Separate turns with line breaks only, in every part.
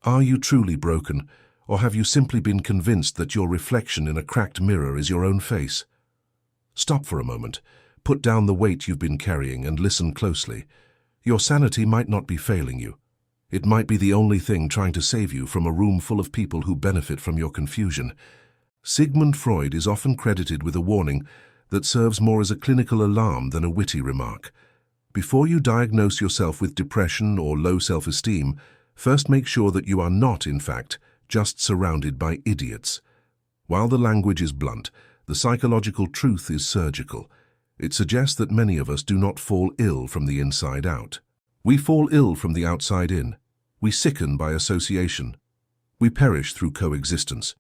Are you truly broken, or have you simply been convinced that your reflection in a cracked mirror is your own face? Stop for a moment, put down the weight you've been carrying and listen closely. Your sanity might not be failing you. It might be the only thing trying to save you from a room full of people who benefit from your confusion. Sigmund Freud is often credited with a warning that serves more as a clinical alarm than a witty remark. Before you diagnose yourself with depression or low self-esteem, first make sure that you are not, in fact, just surrounded by idiots. While the language is blunt, the psychological truth is surgical. It suggests that many of us do not fall ill from the inside out. We fall ill from the outside in. We sicken by association. We perish through coexistence.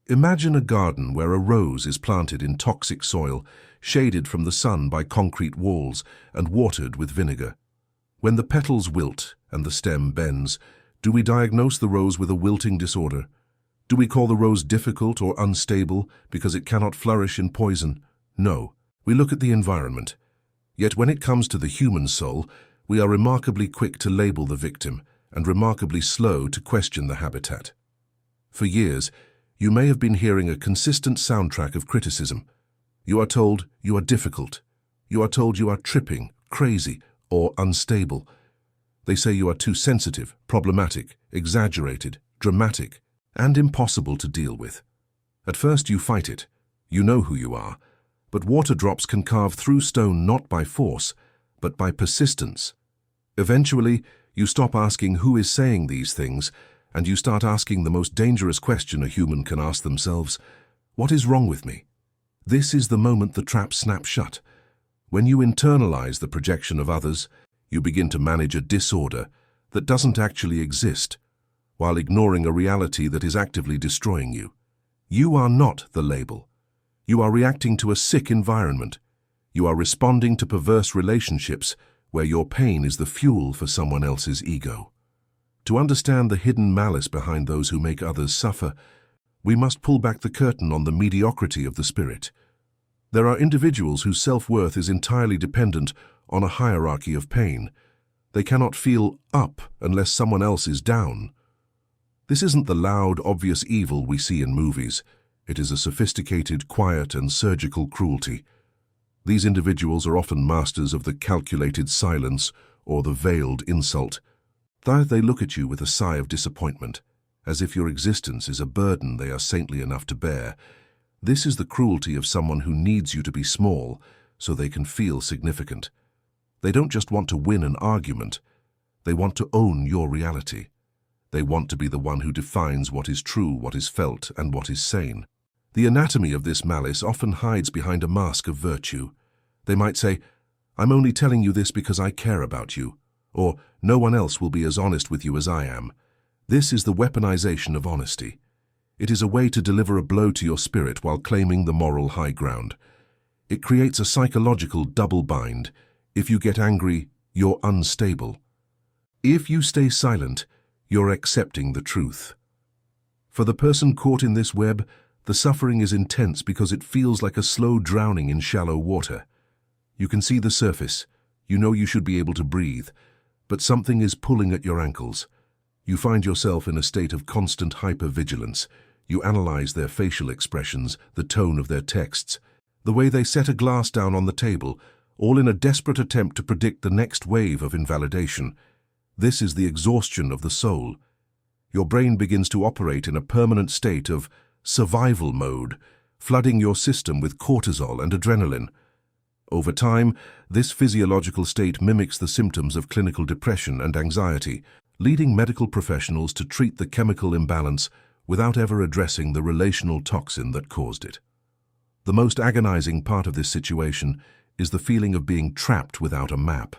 Imagine a garden where a rose is planted in toxic soil, shaded from the sun by concrete walls and watered with vinegar. When the petals wilt and the stem bends, do we diagnose the rose with a wilting disorder? Do we call the rose difficult or unstable because it cannot flourish in poison? No, we look at the environment. Yet when it comes to the human soul, we are remarkably quick to label the victim and remarkably slow to question the habitat. For years, you may have been hearing a consistent soundtrack of criticism. You are told you are difficult. You are told you are tripping, crazy, or unstable. They say you are too sensitive, problematic, exaggerated, dramatic, and impossible to deal with. At first you fight it. You know who you are. But water drops can carve through stone not by force, but by persistence. Eventually, you stop asking who is saying these things, and you start asking the most dangerous question a human can ask themselves: what is wrong with me? This is the moment the trap snaps shut. When you internalize the projection of others, you begin to manage a disorder that doesn't actually exist, while ignoring a reality that is actively destroying you. You are not the label. You are reacting to a sick environment. You are responding to perverse relationships where your pain is the fuel for someone else's ego. To understand the hidden malice behind those who make others suffer, we must pull back the curtain on the mediocrity of the spirit. There are individuals whose self-worth is entirely dependent on a hierarchy of pain. They cannot feel up unless someone else is down. This isn't the loud, obvious evil we see in movies. It is a sophisticated, quiet, and surgical cruelty. These individuals are often masters of the calculated silence or the veiled insult. They look at you with a sigh of disappointment, as if your existence is a burden they are saintly enough to bear. This is the cruelty of someone who needs you to be small so they can feel significant. They don't just want to win an argument. They want to own your reality. They want to be the one who defines what is true, what is felt, and what is sane. The anatomy of this malice often hides behind a mask of virtue. They might say, "I'm only telling you this because I care about you," or "No one else will be as honest with you as I am." This is the weaponization of honesty. It is a way to deliver a blow to your spirit while claiming the moral high ground. It creates a psychological double bind. If you get angry, you're unstable. If you stay silent, you're accepting the truth. For the person caught in this web, the suffering is intense because it feels like a slow drowning in shallow water. You can see the surface. You know you should be able to breathe, but something is pulling at your ankles. You find yourself in a state of constant hypervigilance. You analyze their facial expressions, the tone of their texts, the way they set a glass down on the table, all in a desperate attempt to predict the next wave of invalidation. This is the exhaustion of the soul. Your brain begins to operate in a permanent state of survival mode, flooding your system with cortisol and adrenaline. Over time, this physiological state mimics the symptoms of clinical depression and anxiety, leading medical professionals to treat the chemical imbalance without ever addressing the relational toxin that caused it. The most agonizing part of this situation is the feeling of being trapped without a map.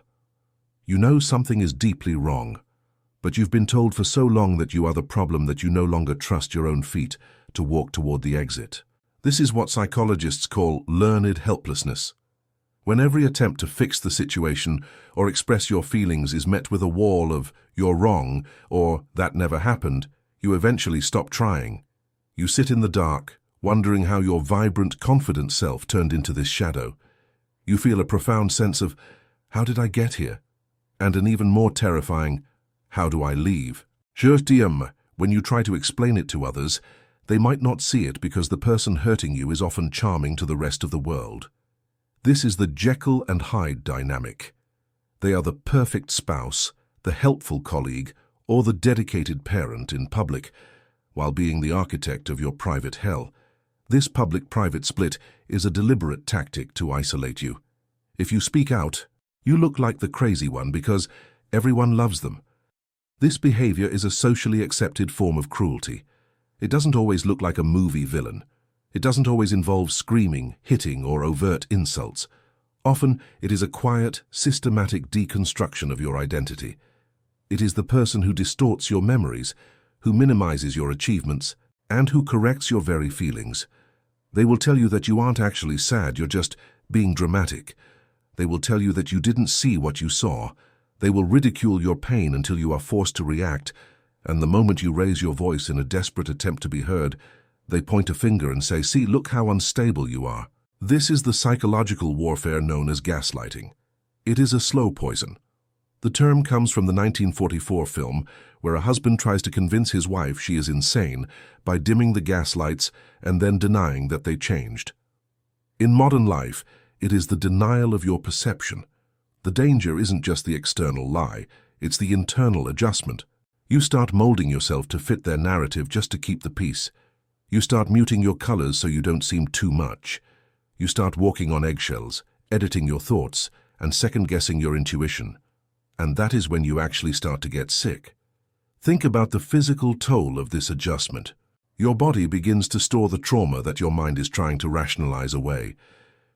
You know something is deeply wrong, but you've been told for so long that you are the problem that you no longer trust your own feet to walk toward the exit. This is what psychologists call learned helplessness. When every attempt to fix the situation or express your feelings is met with a wall of "you're wrong" or "that never happened," you eventually stop trying. You sit in the dark, wondering how your vibrant, confident self turned into this shadow. You feel a profound sense of, "How did I get here?" and an even more terrifying, "How do I leave?" When you try to explain it to others, they might not see it because the person hurting you is often charming to the rest of the world. This is the Jekyll and Hyde dynamic. They are the perfect spouse, the helpful colleague, or the dedicated parent in public, while being the architect of your private hell. This public-private split is a deliberate tactic to isolate you. If you speak out, you look like the crazy one because everyone loves them. This behavior is a socially accepted form of cruelty. It doesn't always look like a movie villain. It doesn't always involve screaming, hitting, or overt insults. Often, it is a quiet, systematic deconstruction of your identity. It is the person who distorts your memories, who minimizes your achievements, and who corrects your very feelings. They will tell you that you aren't actually sad, you're just being dramatic. They will tell you that you didn't see what you saw. They will ridicule your pain until you are forced to react, and the moment you raise your voice in a desperate attempt to be heard, they point a finger and say, "See, look how unstable you are." This is the psychological warfare known as gaslighting. It is a slow poison. The term comes from the 1944 film where a husband tries to convince his wife she is insane by dimming the gas lights and then denying that they changed. In modern life, it is the denial of your perception. The danger isn't just the external lie, it's the internal adjustment. You start molding yourself to fit their narrative just to keep the peace. You start muting your colors so you don't seem too much. You start walking on eggshells, editing your thoughts, and second-guessing your intuition. And that is when you actually start to get sick. Think about the physical toll of this adjustment. Your body begins to store the trauma that your mind is trying to rationalize away.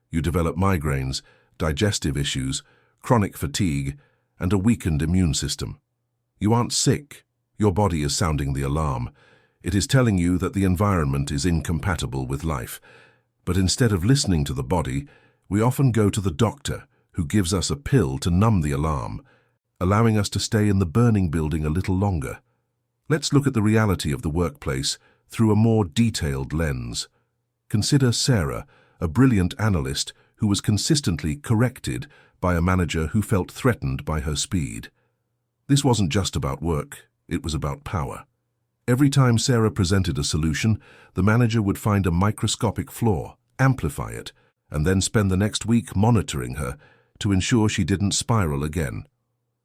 You develop migraines, digestive issues, chronic fatigue, and a weakened immune system. You aren't sick. Your body is sounding the alarm. It is telling you that the environment is incompatible with life. But instead of listening to the body, we often go to the doctor, who gives us a pill to numb the alarm, allowing us to stay in the burning building a little longer. Let's look at the reality of the workplace through a more detailed lens. Consider Sarah, a brilliant analyst who was consistently corrected by a manager who felt threatened by her speed. This wasn't just about work, it was about power. Every time Sarah presented a solution, the manager would find a microscopic flaw, amplify it, and then spend the next week monitoring her to ensure she didn't spiral again.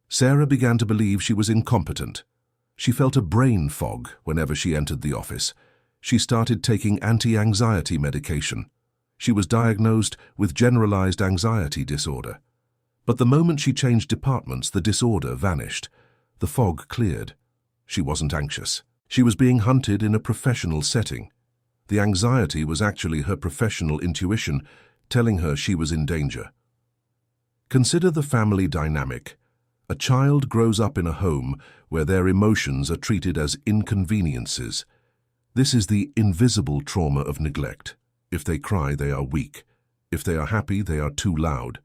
Sarah began to believe she was incompetent. She felt a brain fog whenever she entered the office. She started taking anti-anxiety medication. She was diagnosed with generalized anxiety disorder. But the moment she changed departments, the disorder vanished. The fog cleared. She wasn't anxious. She was being hunted in a professional setting. The anxiety was actually her professional intuition telling her she was in danger. Consider the family dynamic. A child grows up in a home where their emotions are treated as inconveniences. This is the invisible trauma of neglect. If they cry, they are weak. If they are happy, they are too loud.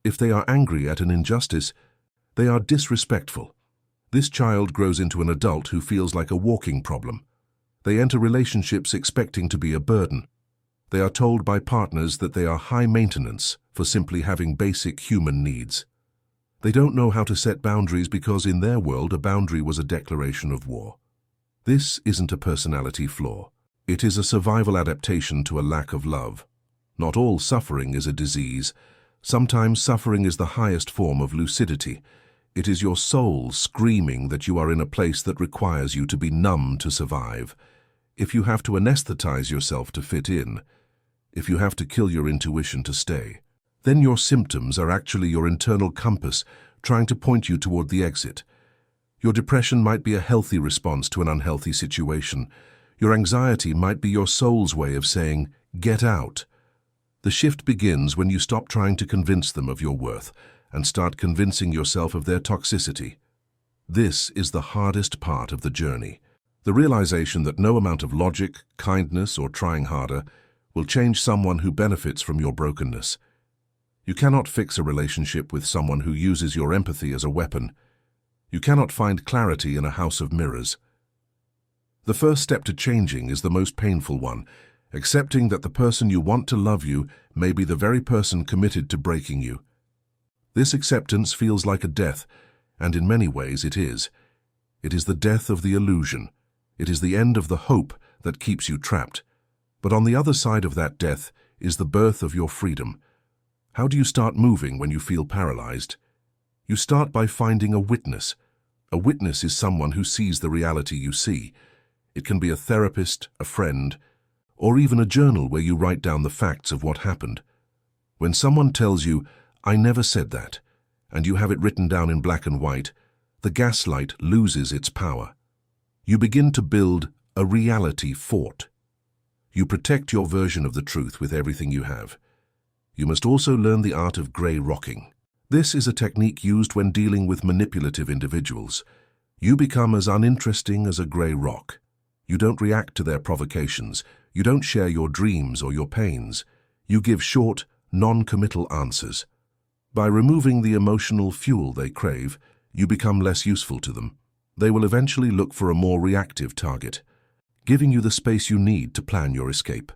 If they are angry at an injustice, they are disrespectful. This child grows into an adult who feels like a walking problem. They enter relationships expecting to be a burden. They are told by partners that they are high maintenance for simply having basic human needs. They don't know how to set boundaries because in their world a boundary was a declaration of war. This isn't a personality flaw. It is a survival adaptation to a lack of love. Not all suffering is a disease. Sometimes suffering is the highest form of lucidity. It is your soul screaming that you are in a place that requires you to be numb to survive. If you have to anesthetize yourself to fit in, if you have to kill your intuition to stay, then your symptoms are actually your internal compass trying to point you toward the exit. Your depression might be a healthy response to an unhealthy situation. Your anxiety might be your soul's way of saying, "Get out." The shift begins when you stop trying to convince them of your worth and start convincing yourself of their toxicity. This is the hardest part of the journey. The realization that no amount of logic, kindness, or trying harder will change someone who benefits from your brokenness. You cannot fix a relationship with someone who uses your empathy as a weapon. You cannot find clarity in a house of mirrors. The first step to changing is the most painful one, accepting that the person you want to love you may be the very person committed to breaking you. This acceptance feels like a death, and in many ways it is. It is the death of the illusion. It is the end of the hope that keeps you trapped. But on the other side of that death is the birth of your freedom. How do you start moving when you feel paralyzed? You start by finding a witness. A witness is someone who sees the reality you see. It can be a therapist, a friend, or even a journal where you write down the facts of what happened. When someone tells you, "I never said that," and you have it written down in black and white, the gaslight loses its power. You begin to build a reality fort. You protect your version of the truth with everything you have. You must also learn the art of grey rocking. This is a technique used when dealing with manipulative individuals. You become as uninteresting as a grey rock. You don't react to their provocations. You don't share your dreams or your pains. You give short, non-committal answers. By removing the emotional fuel they crave, you become less useful to them. They will eventually look for a more reactive target, giving you the space you need to plan your escape.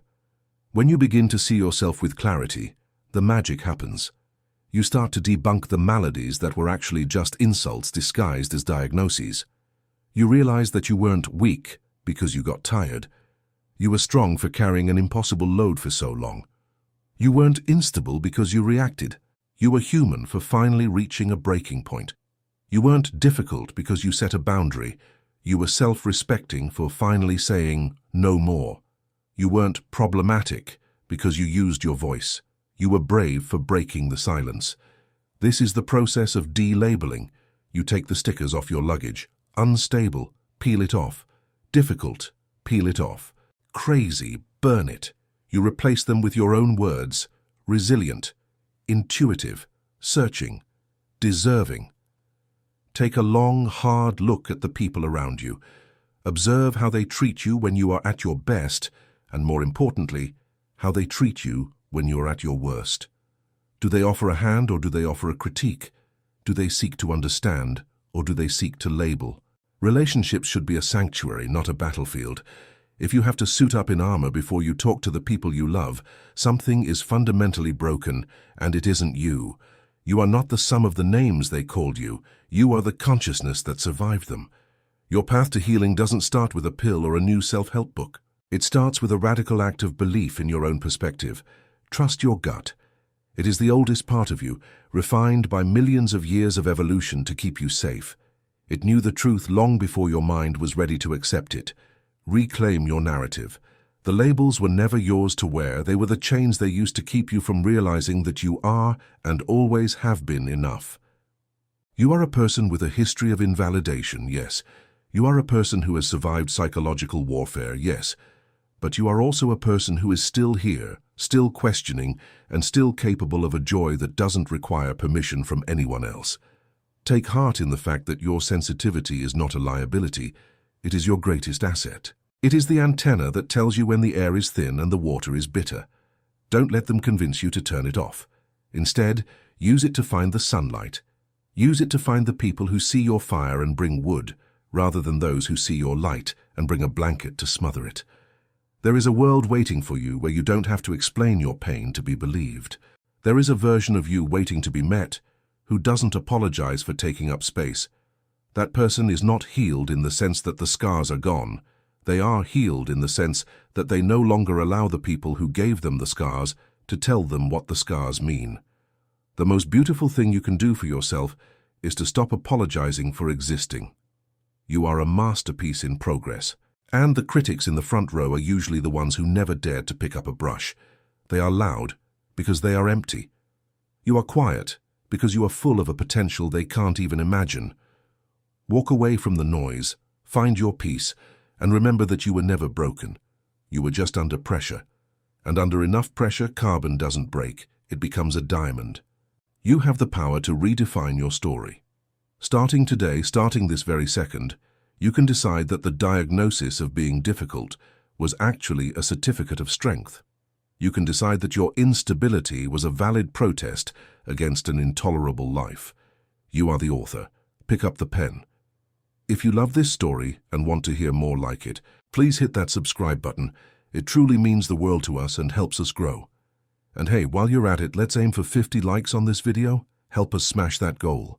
When you begin to see yourself with clarity, the magic happens. You start to debunk the maladies that were actually just insults disguised as diagnoses. You realize that you weren't weak because you got tired. You were strong for carrying an impossible load for so long. You weren't instable because you reacted. You were human for finally reaching a breaking point. You weren't difficult because you set a boundary. You were self-respecting for finally saying no more. You weren't problematic because you used your voice. You were brave for breaking the silence. This is the process of delabeling. You take the stickers off your luggage. Unstable, peel it off. Difficult, peel it off. Crazy, burn it. You replace them with your own words. Resilient, intuitive, searching, deserving. Take a long, hard look at the people around you. Observe how they treat you when you are at your best, and more importantly, how they treat you when you are at your worst. Do they offer a hand or do they offer a critique? Do they seek to understand or do they seek to label? Relationships should be a sanctuary, not a battlefield. If you have to suit up in armor before you talk to the people you love, something is fundamentally broken, and it isn't you. You are not the sum of the names they called you. You are the consciousness that survived them. Your path to healing doesn't start with a pill or a new self-help book. It starts with a radical act of belief in your own perspective. Trust your gut. It is the oldest part of you, refined by millions of years of evolution to keep you safe. It knew the truth long before your mind was ready to accept it. Reclaim your narrative. The labels were never yours to wear. They were the chains they used to keep you from realizing that you are and always have been enough. You are a person with a history of invalidation, yes. You are a person who has survived psychological warfare, yes. But you are also a person who is still here, still questioning, and still capable of a joy that doesn't require permission from anyone else. Take heart in the fact that your sensitivity is not a liability. It is your greatest asset. It is the antenna that tells you when the air is thin and the water is bitter. Don't let them convince you to turn it off. Instead, use it to find the sunlight. Use it to find the people who see your fire and bring wood, rather than those who see your light and bring a blanket to smother it. There is a world waiting for you where you don't have to explain your pain to be believed. There is a version of you waiting to be met, who doesn't apologize for taking up space. That person is not healed in the sense that the scars are gone. They are healed in the sense that they no longer allow the people who gave them the scars to tell them what the scars mean. The most beautiful thing you can do for yourself is to stop apologizing for existing. You are a masterpiece in progress. And the critics in the front row are usually the ones who never dared to pick up a brush. They are loud because they are empty. You are quiet because you are full of a potential they can't even imagine. Walk away from the noise, find your peace, and remember that you were never broken. You were just under pressure. And under enough pressure, carbon doesn't break. It becomes a diamond. You have the power to redefine your story. Starting today, starting this very second, you can decide that the diagnosis of being difficult was actually a certificate of strength. You can decide that your instability was a valid protest against an intolerable life. You are the author. Pick up the pen. If you love this story and want to hear more like it, please hit that subscribe button. It truly means the world to us and helps us grow. And hey, while you're at it, let's aim for 50 likes on this video. Help us smash that goal.